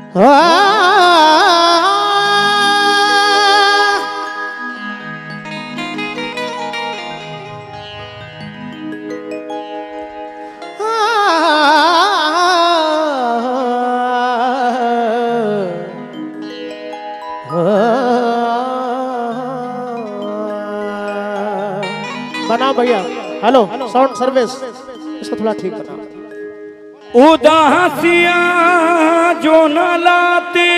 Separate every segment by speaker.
Speaker 1: बनाओ भैया, hello sound service, इसको थोड़ा ठीक बनाओ।
Speaker 2: उदासियां जो न लाते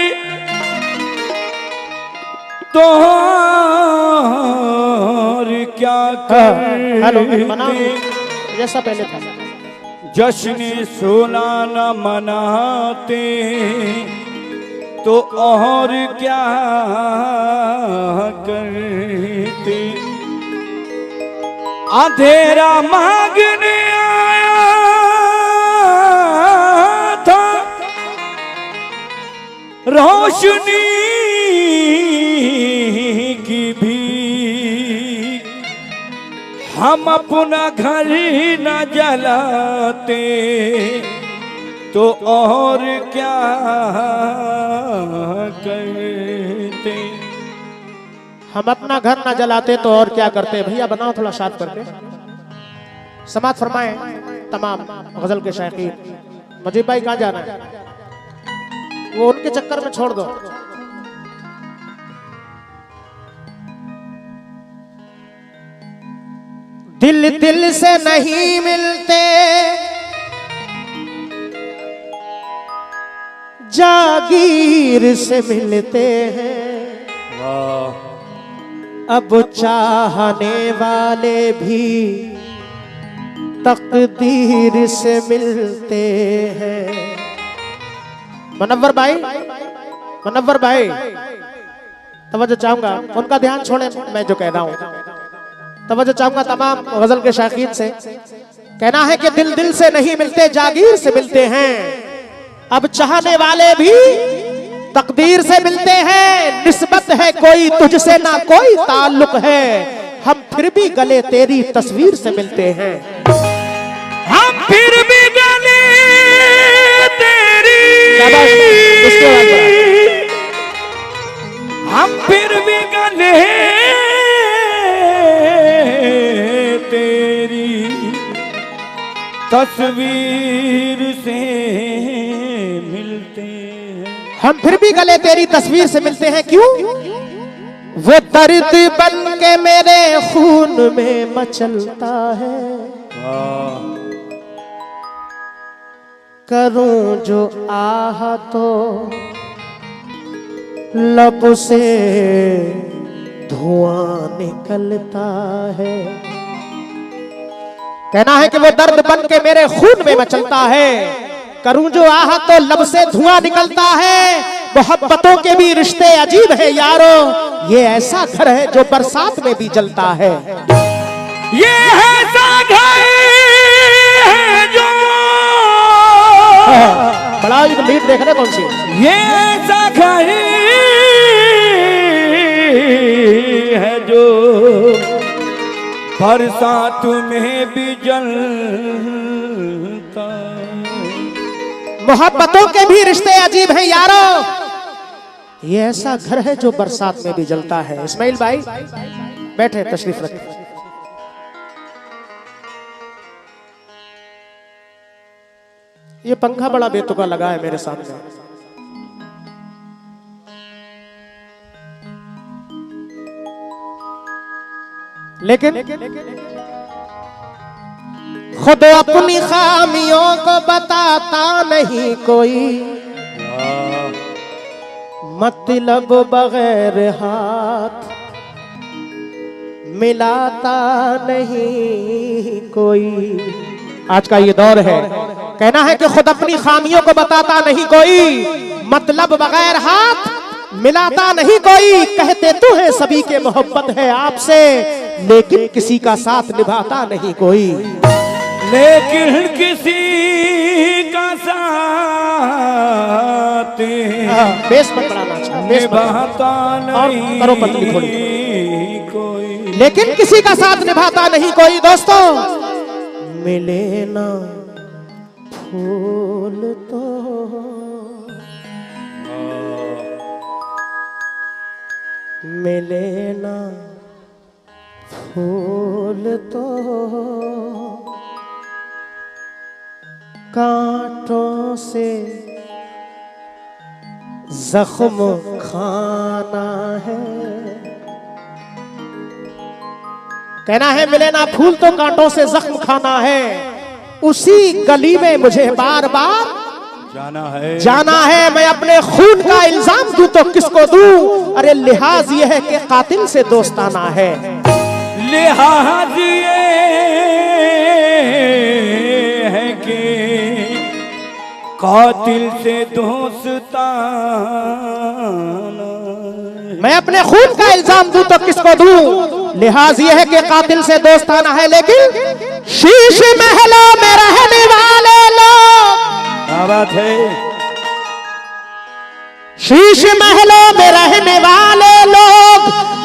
Speaker 2: तो और क्या
Speaker 1: हेलो बनाओ जैसा पहले था।
Speaker 2: जश्न सोना न मनाते तो और क्या करते। अंधेरा मांगने आया था रोशनी की भी, हम अपना घर न जलाते तो और क्या करते।
Speaker 1: हम अपना घर ना जलाते तो और क्या करते। भैया बनाओ थोड़ा साथ करके। समात फरमाए तमाम गजल के शायकीन। मजीब भाई कहाँ जाना है, वो उनके चक्कर में छोड़ दो। दिल दिल से नहीं मिलते, जागीर से मिलते हैं। अब चाहने वाले भी तकदीर से मिलते हैं। मुनव्वर भाई, मुनव्वर भाई तवज्जो चाहूंगा, उनका ध्यान छोड़े, मैं जो कह रहा हूं तवज्जो चाहूंगा तमाम गजल के शायकीन से। कहना है कि दिल दिल से नहीं मिलते, जागीर से मिलते हैं। अब चाहने वाले भी तकदीर से मिलते हैं। निस्बत है कोई तुझसे ना कोई ताल्लुक है, हम फिर भी गले तेरी तस्वीर से मिलते हैं।
Speaker 2: हम फिर भी गले तेरी, हम फिर भी गले तेरी तस्वीर से मिलते हैं।
Speaker 1: हम फिर भी गले तेरी तस्वीर से मिलते हैं। क्यों? वो दर्द बन के मेरे खून में मचलता है, करूं जो आह तो लब से धुआं निकलता है। कहना है कि वो दर्द बन के मेरे खून में मचलता है, करूं जो आह तो लब से धुआं निकलता है। मोहब्बतों के भी रिश्ते अजीब है यारो, ये ऐसा घर है जो बरसात में भी जलता है।
Speaker 2: ये ऐसा घर है जो,
Speaker 1: बड़ा लीड देख रहे कौन सी?
Speaker 2: ये ऐसा घर है जो बरसात में भी जलता।
Speaker 1: मोहब्बतों के भी रिश्ते अजीब हैं यारो, ये ऐसा घर है जो बरसात में भी जलता है। इस्माइल भाई बैठे, तशरीफ रखें। ये पंखा बड़ा बेतुका लगा है मेरे सामने। लेकिन खुद अपनी खामियों को बताता नहीं कोई, मतलब बगैर हाथ मिलाता नहीं कोई। आज का ये दौर है, कहना है कि खुद अपनी खामियों को बताता नहीं कोई, मतलब बगैर हाथ मिलाता नहीं कोई। कहते तो है सभी के मोहब्बत है आपसे, लेकिन किसी का साथ निभाता नहीं कोई।
Speaker 2: लेकिन किसी का साथ
Speaker 1: बेस मत बढ़ाना चाहिए, बेस
Speaker 2: निभाता नहीं
Speaker 1: करो पतली थोड़ी।
Speaker 2: कोई।
Speaker 1: लेकिन किसी का साथ निभाता नहीं कोई। दोस्तों मिले ना फूल तो मिले ना फूल तो कांटों से जख्म खाना है। कहना है मिले ना फूल तो कांटों से जख्म खाना है, उसी गली में मुझे बार बार जाना है। मैं अपने खून का इल्जाम दूं तो किसको दूं? अरे लिहाज ये है कि कातिल से दोस्ताना है।
Speaker 2: लिहाज ये है कि कातिल से दोस्ताना।
Speaker 1: मैं अपने खून का इल्जाम दूं तो किसको दूं? लिहाज ये है कि कातिल से दोस्ताना है। लेकिन शीश महलों में रहने वाले लोग,
Speaker 2: क्या बात है,
Speaker 1: शीश महलों में रहने वाले लोग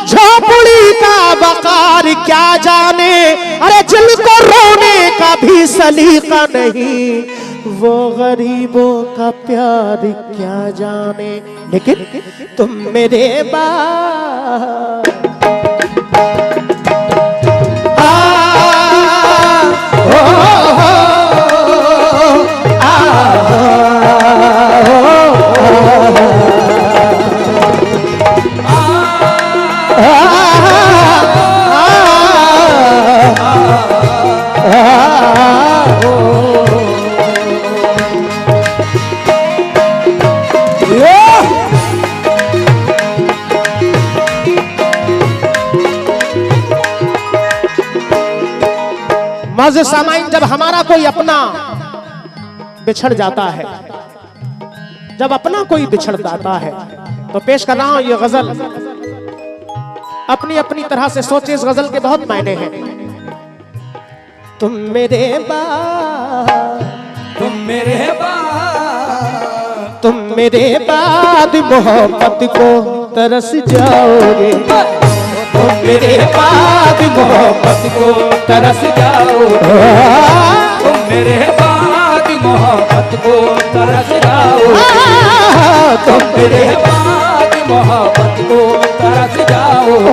Speaker 1: झोपड़ी का वकार क्या जाने। अरे जिनको रोने का भी सलीका नहीं, वो गरीबों का प्यार क्या जाने। लेकिन तुम मेरे मौज़ सामाइन, जब हमारा कोई अपना बिछड़ जाता है, जब अपना कोई बिछड़ जाता है, तो पेश कर रहा हूं ये गजल। अपनी अपनी तरह से सोचे, इस गजल के बहुत मायने हैं। तुम मेरे तुम मेरे बाद मोहब्बत को तरस जाओगे। तुम मेरे बाद मोहब्बत को तरस जाओगे।
Speaker 2: तुम मेरे बाद मोहब्बत को तरस जाओगे।
Speaker 1: तुम मेरे
Speaker 2: बाद मोहब्बत को तरस जाओगे।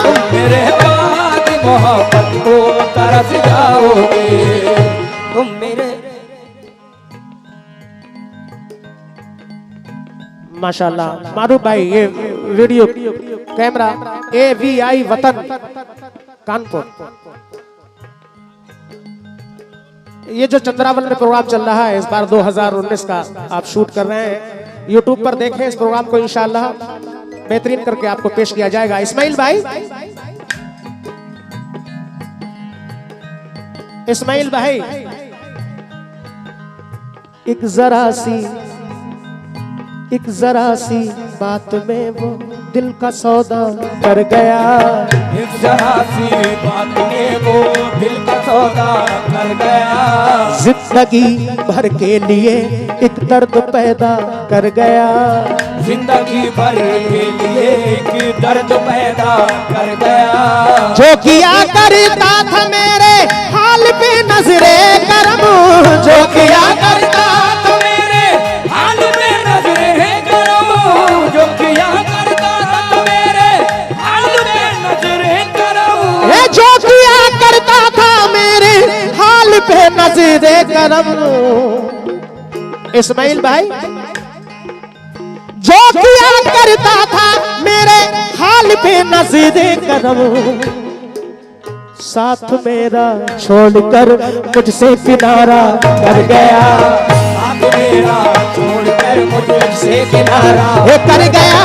Speaker 2: तुम मेरे बाद मोहब्बत को तरस जाओगे। तुम मेरे
Speaker 1: माशाल्लाह मारूफ भाई, ये वीडियो कैमरा AVI वतन कानपुर, ये जो चंद्रावन में प्रोग्राम चल रहा है इस बार 2019 का आप शूट कर रहे हैं, यूट्यूब पर देखें इस प्रोग्राम को, इंशाल्लाह बेहतरीन करके आपको पेश किया जाएगा। इस्माइल भाई, इस्माइल भाई, एक जरा सी बात में वो दिल का सौदा कर गया।
Speaker 2: एक जरा सी बात में वो दिल का सौदा कर गया।
Speaker 1: जिंदगी भर के लिए एक दर्द पैदा कर गया।
Speaker 2: जिंदगी भर के लिए एक दर्द पैदा कर गया।
Speaker 1: जो किया करता था मेरे हाल पे नजरे करम, जो किया करता
Speaker 2: तो मेरे हाल पे नजरे करम। जो किया करता तो मेरे हाल पे नजरे करम।
Speaker 1: जो किया करता था मेरे हाल पे नजरे करम। इस्माइल भाई, जो किया करता था मेरे हाल पे नजरे करम, साथ मेरा छोड़कर मुझसे किनारा कर गया।
Speaker 2: साथ मेरा छोड़कर मुझसे किनारा
Speaker 1: कर गया।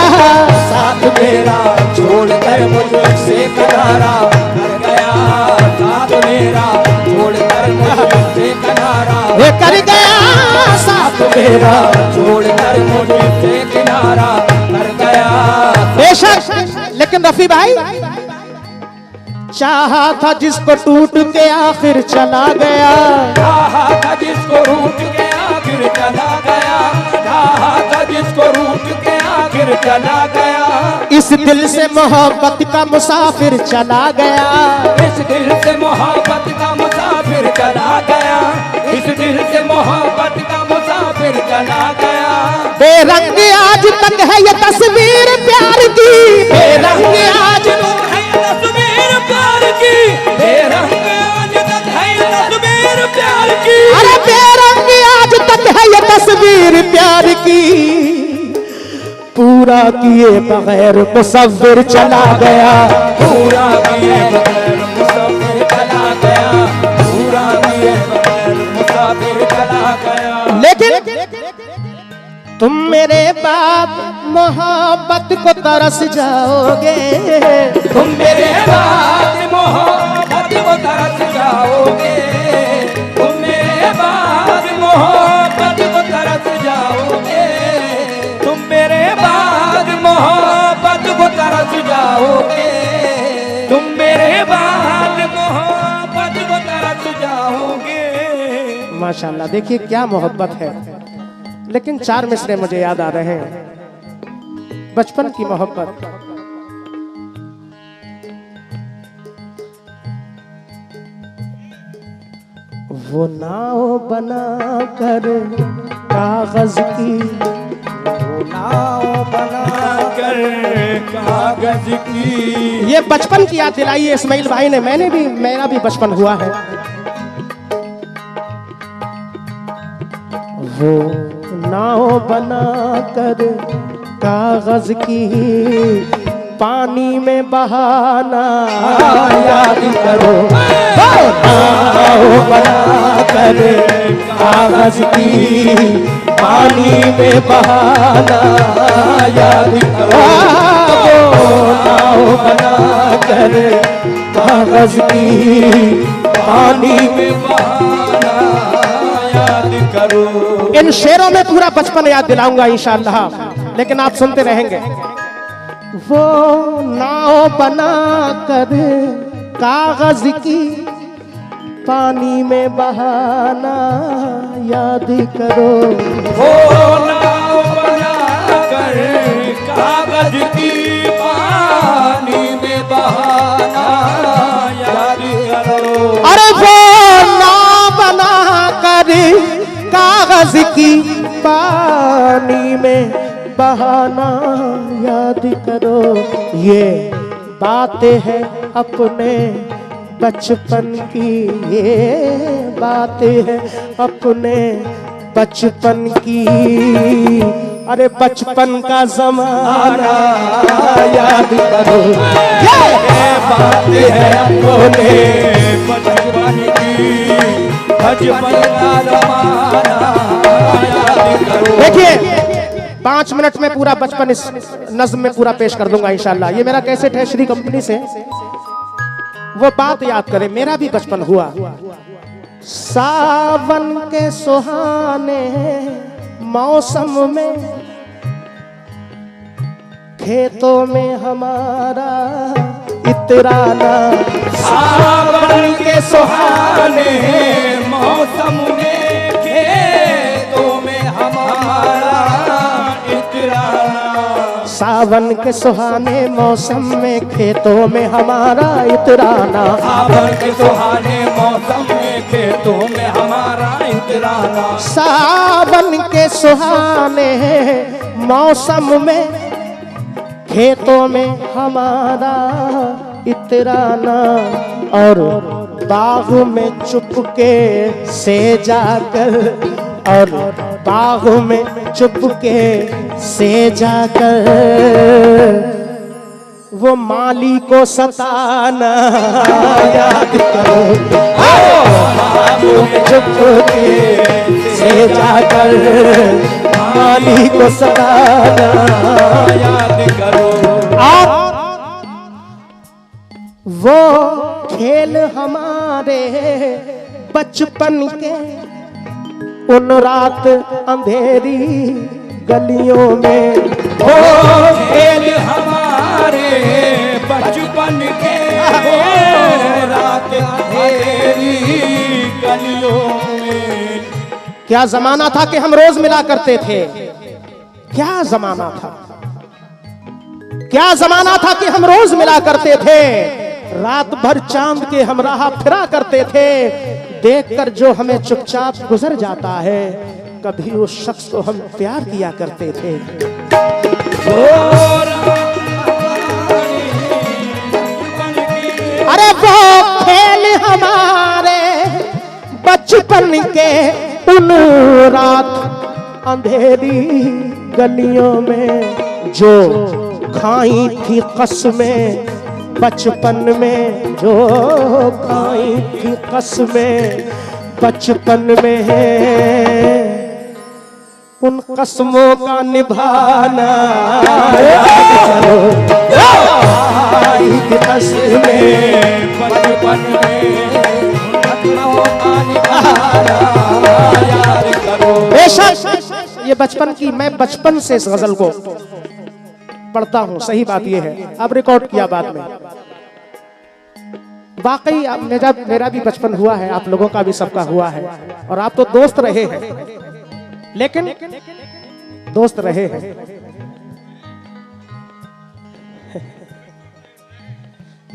Speaker 2: साथ मेरा छोड़कर मुझसे किनारा कर गया। साथ मेरा छोड़कर मुझसे किनारा
Speaker 1: कर गया।
Speaker 2: साथ मेरा छोड़कर मुझसे किनारा कर गया।
Speaker 1: बेशक, लेकिन रफी भाई, चाहा था जिसको टूट के आखिर चला गया।
Speaker 2: चाहा था जिसको रूठ के आखिर चला गया। चाहा था जिसको रूठ के आखिर चला गया।
Speaker 1: इस दिल से मोहब्बत का मुसाफिर चला गया।
Speaker 2: इस दिल से मोहब्बत का मुसाफिर चला गया। इस दिल से मोहब्बत का मुसाफिर चला गया।
Speaker 1: बेरंग आज तक है ये तस्वीर प्यार की, बेरंग आज
Speaker 2: है तस्वीर प्यार की, बेरंग आज तक है तस्वीर प्यार की।
Speaker 1: अरे बेरंग आज तक है ये तस्वीर प्यार की, पूरा किए बगैर मुसव्विर चला गया,
Speaker 2: पूरा किए बगैर मुसाफिर चला गया, पूरा किए बगैर मुसाफिर चला गया।
Speaker 1: लेकिन तुम मेरे बाप मोहब्बत को तरस जाओगे,
Speaker 2: तुम मेरे बाद मोहब्बत को तरस जाओगे, तुम मेरे बाद मोहब्बत को तरस जाओगे, तुम मेरे बाद मोहब्बत को तरस जाओगे, तुम मेरे बाद मोहब्बत को तरस जाओगे।
Speaker 1: माशाल्लाह, देखिए क्या मोहब्बत है। लेकिन 4 मिसरे मुझे याद आ रहे हैं, बचपन की मोहब्बत। वो नाव बना कर कागज की,
Speaker 2: वो नाव बना कर कागज की।
Speaker 1: ये बचपन की याद दिलाई है इस्माइल भाई ने। मेरा भी बचपन हुआ है। वो नाव बना कर कागज की, पानी में बहाना याद करो। नाव बना कर कागज की, पानी में बहाना याद करो। वो नाव बना कर कागज की, पानी में
Speaker 2: बहाना याद करो।
Speaker 1: इन शेरों में पूरा बचपन याद दिलाऊंगा इंशाअल्लाह, लेकिन आप सुनते रहेंगे। वो नाव बना कर कागज की, पानी में बहाना याद करो।
Speaker 2: वो नाव बना कर कागज की, पानी में बहाना याद करो।
Speaker 1: अरे वो नाव बना कर कागज की, पानी में बहाना याद करो। ये बातें हैं अपने बचपन की, ये बातें हैं अपने बचपन की। अरे बचपन का जमाना याद करो। ये
Speaker 2: बातें हैं अपने बचपन की, बचपन का जमाना याद करो।
Speaker 1: देखिए 5 मिनट में पूरा बचपन इस नज्म में पूरा पेश कर दूंगा इंशाल्लाह। ये मेरा कैसेट है श्री कंपनी से, वो बात याद करें। मेरा भी बचपन हुआ। सावन के सुहाने मौसम में, खेतों में हमारा इतराना।
Speaker 2: सावन के सुहाने मौसम में, खेतों में हमारा इतराना।
Speaker 1: सावन के सुहाने मौसम में, खेतों में हमारा इतराना।
Speaker 2: सावन के सुहाने मौसम में, खेतों में हमारा इतराना।
Speaker 1: सावन के सुहाने मौसम में, खेतों में हमारा इतराना। और बाग में चुपके से जाकर, और बाग में चुपके से जाकर वो माली को सताना याद करो। बाग में चुपके से जाकर माली को सताना
Speaker 2: याद करो।
Speaker 1: आप वो खेल हमारे बचपन के, उन रात अंधेरी गलियों में।
Speaker 2: ओ खेल हमारे बचपन के, रात अंधेरी गलियों में।
Speaker 1: क्या जमाना था कि हम रोज मिला करते थे। क्या जमाना था, क्या जमाना था कि हम रोज मिला करते थे। रात भर चांद के हम राह फिरा करते थे। देखकर जो हमें चुपचाप गुजर जाता है, कभी उस शख्स को हम प्यार किया करते थे। अरे वो खेल हमारे बचपन के उन रात अंधेरी गलियों में जो खाई थी कसमें, बचपन में जो खाई थी कसमें बचपन में, उन कसमों का निभाना आई थी कसमें
Speaker 2: बचपन में कसमों का निभाना याद करो।
Speaker 1: बेशक ये बचपन की, मैं बचपन से इस गजल को पढ़ता हूँ, सही बात ये है। अब रिकॉर्ड किया बाद में, वाकई मेरा भी बचपन हुआ है, आप लोगों का भी सबका हुआ है, और आप तो दोस्त रहे हैं, लेकिन दोस्त रहे हैं।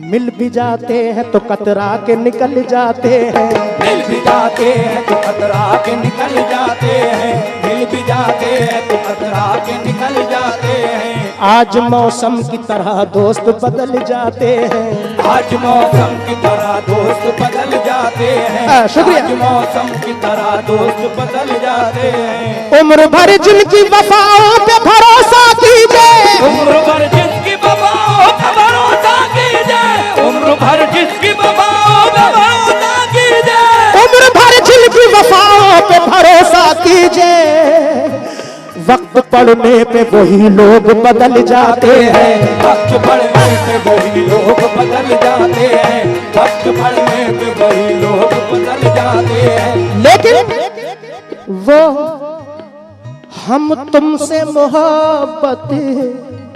Speaker 1: मिल भी जाते हैं तो कतरा के निकल जाते हैं,
Speaker 2: मिल भी जाते हैं तो कतरा के निकल जाते हैं, मिल भी जाते हैं तो कतरा के निकल जाते हैं।
Speaker 1: आज मौसम की तरह दोस्त बदल जाते हैं,
Speaker 2: आज मौसम की तरह दोस्त बदल जाते हैं,
Speaker 1: शुक्रिया।
Speaker 2: आज मौसम की तरह दोस्त बदल जाते हैं।
Speaker 1: उम्र भर जिनकी वफाओं पे भरोसा कीजिए,
Speaker 2: उम्र भर जिसकी वफाओं पे भरोसा कीजिए, उम्र भर जिसकी वफाओं पे भरोसा कीजिए,
Speaker 1: उम्र भर जिनकी वफाओं पे भरोसा कीजिए। वक्त पड़ने पे वही लोग बदल जाते हैं,
Speaker 2: वक्त पड़ने पे वही लोग बदल जाते हैं, वक्त पड़ने पे वही लोग बदल जाते हैं।
Speaker 1: लेकिन वो हम तुमसे मोहब्बत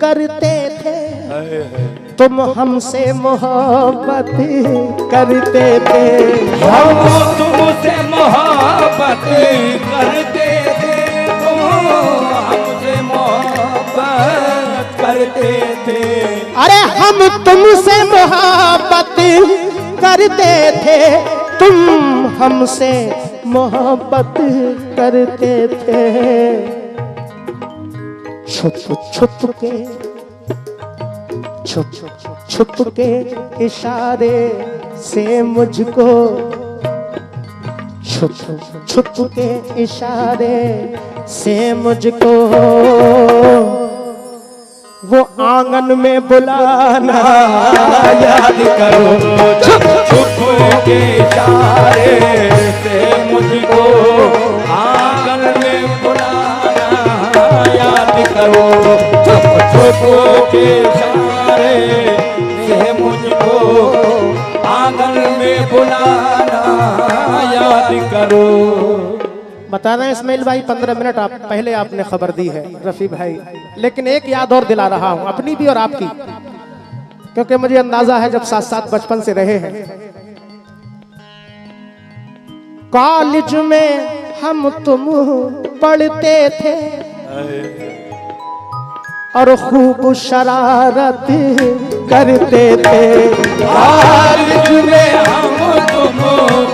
Speaker 1: करते थे, तुम हमसे मोहब्बत करते थे,
Speaker 2: हम तुमसे मोहब्बत करते थे, तुम हमसे मोहब्बत करते थे।
Speaker 1: अरे हम तुमसे मोहब्बत करते थे, तुम हमसे मोहब्बत करते थे। छुप छुप के, छुप छुप के इशारे से मुझको, छुप छुप के इशारे से मुझको वो आंगन में बुलाना
Speaker 2: याद करो। छुप छुप के इशारे से मुझको आंगन में बुलाना याद करो। छुप छुप के इशारे से मुझको आंगन में बुलाना याद करो।
Speaker 1: बता रहे हैं इस्माइल भाई, 15 मिनट आप पहले आपने खबर दी है रफी भाई, लेकिन एक याद और दिला रहा हूं, अपनी भी और आपकी, क्योंकि मुझे अंदाजा है जब साथ साथ बचपन से रहे हैं। कॉलेज में हम तुम पढ़ते थे और खूब शरारत करते थे,
Speaker 2: कॉलेज में हम तुम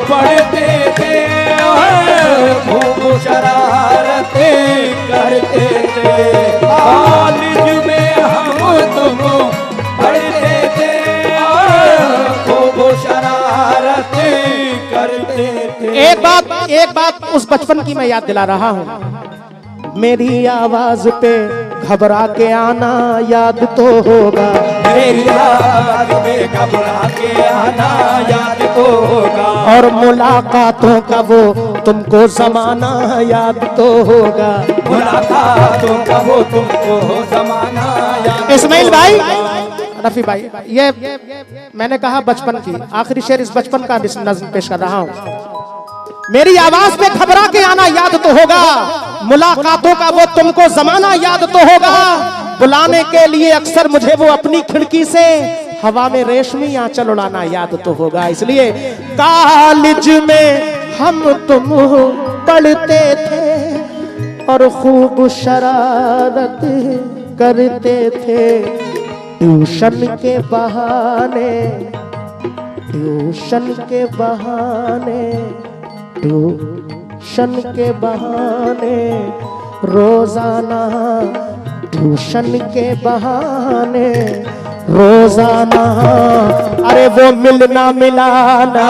Speaker 2: पढ़ते थे और खूब शरारतें करते थे। कॉलेज में हम तुम पढ़ते थे और खूब शरारतें करते थे।
Speaker 1: एक बात उस बचपन की मैं याद दिला रहा हूँ। मेरी आवाज पे घबरा के आना याद तो होगा,
Speaker 2: मेरी आवाज में घबरा के आना याद तो होगा,
Speaker 1: और मुलाकातों का वो तुमको जमाना याद तो होगा।
Speaker 2: मुलाकातों का वो तुमको जमाना याद।
Speaker 1: इस्माइल भाई, रफी भाई, ये मैंने कहा बचपन की, आखिरी शेर इस बचपन का नज़्म पेश कर रहा हूँ। मेरी आवाज पे घबरा के आना याद तो होगा, मुलाकातों का वो तुमको जमाना याद तो होगा, बुलाने के लिए अक्सर मुझे वो अपनी खिड़की से हवा में रेशमी आंचल उड़ाना याद तो होगा। इसलिए कॉलेज में हम तुम पढ़ते थे और खूब शरारत करते थे, ट्यूशन के बहाने, ट्यूशन के बहाने, ट्यूशन ट्यूशन के बहाने रोजाना, ट्यूशन के बहाने रोजाना, अरे वो मिलना मिलाना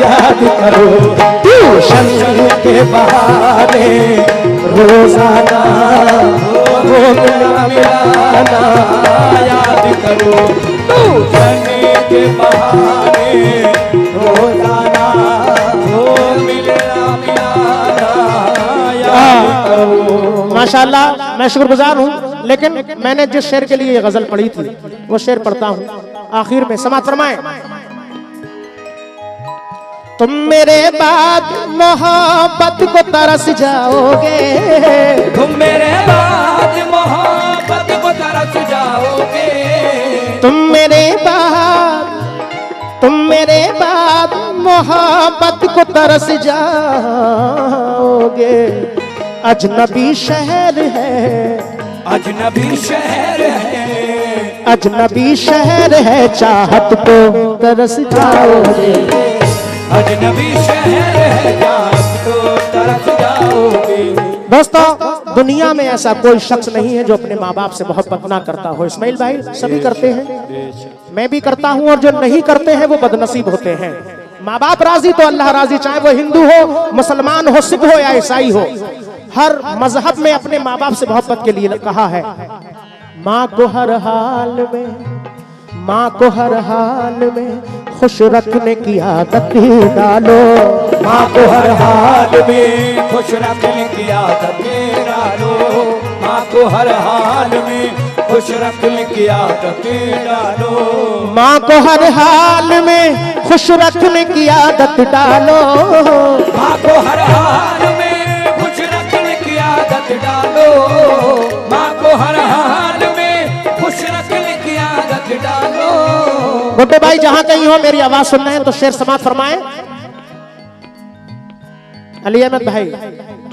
Speaker 1: याद करो, ट्यूशन के बहाने रोजाना, वो मिलना मिलाना याद करो, ट्यूशन के बहाने रोजाना, वो मिलना मिलाना याद करो। माशाल्लाह मैं शुक्रगुजार हूँ, लेकिन मैंने जिस शेर के लिए ये गजल पढ़ी थी वो शेर पढ़ता हूँ आखिर में। समाअत फरमाएं। तुम मेरे बाद मोहब्बत को तरस जाओगे,
Speaker 2: तुम मेरे बाद मोहब्बत को तरस जाओगे,
Speaker 1: तुम मेरे बाद मोहब्बत को तरस जाओगे। अजनबी शहर है,
Speaker 2: अजनबी शहर है,
Speaker 1: अजनबी शहर है, चाहत को तरस जाओगे।
Speaker 2: अजनबी शहर है, चाहत को तरस जाओगे।
Speaker 1: दोस्तों दुनिया में ऐसा कोई शख्स नहीं है जो अपने माँ बाप से मोहब्बत ना करता हो। इस्माइल भाई सभी करते हैं, मैं भी करता हूँ, और जो नहीं करते हैं वो बदनसीब होते हैं। माँ बाप राजी तो अल्लाह राजी, चाहे वो हिंदू हो, मुसलमान हो, सिख हो या ईसाई हो। हर मजहब में अपने माँ बाप से मोहब्बत के लिए कहा है। माँ को हर हाल में, माँ को हर हाल में खुश रखने की आदत डालो,
Speaker 2: माँ को हर हाल में खुश रखने की आदत डालो, माँ को हर हाल में खुश रखने की आदत डालो,
Speaker 1: माँ को हर हाल में खुश रखने की आदत डालो,
Speaker 2: माँ को हर हाल में खुश रखने की आदत डालो, माँ को हर हाल में खुश रखने की आदत डालो।
Speaker 1: गुड्डे भाई जहां कहीं हो मेरी आवाज सुन रहे हैं तो शेर समाअत फरमाएं। अली अहमद भाई,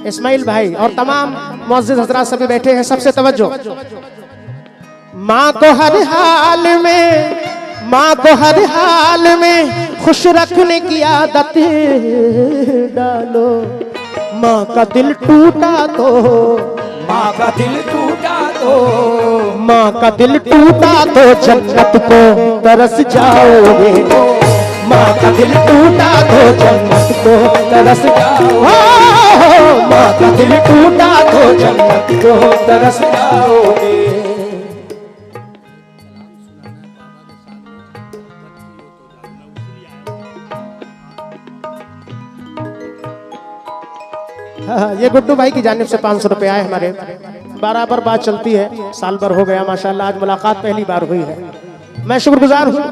Speaker 1: इस्माइल भाई और तमाम मुअज्जिज़ हज़रात सभी बैठे हैं, सबसे तवज्जो। माँ को हर हाल में, माँ को हर हाल में खुश रखने की आदत डालो। माँ का दिल टूटा तो,
Speaker 2: माँ का दिल टूटा तो,
Speaker 1: माँ का दिल टूटा तो जन्नत को तरस जाओगे। माँ का दिल टूटा तो जन्नत को तरस जाओगे। माँ का दिल टूटा तो जन्नत को तरस जाओगे। ये गुड्डू भाई की जानिब से 500 रुपए आए हमारे। बराबर बात चलती है, साल भर हो गया माशाल्लाह, आज मुलाकात पहली बार हुई है, मैं शुक्रगुजार हूँ।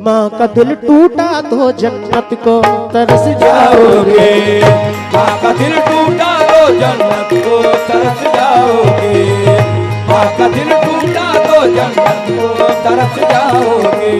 Speaker 1: माँ का दिल टूटा तो जन्नत को तरस जाओगे,
Speaker 2: माँ का दिल टूटा तो जन्नत को तरस जाओगे, माँ का दिल टूटा तो जन्नत को तरस जाओगे।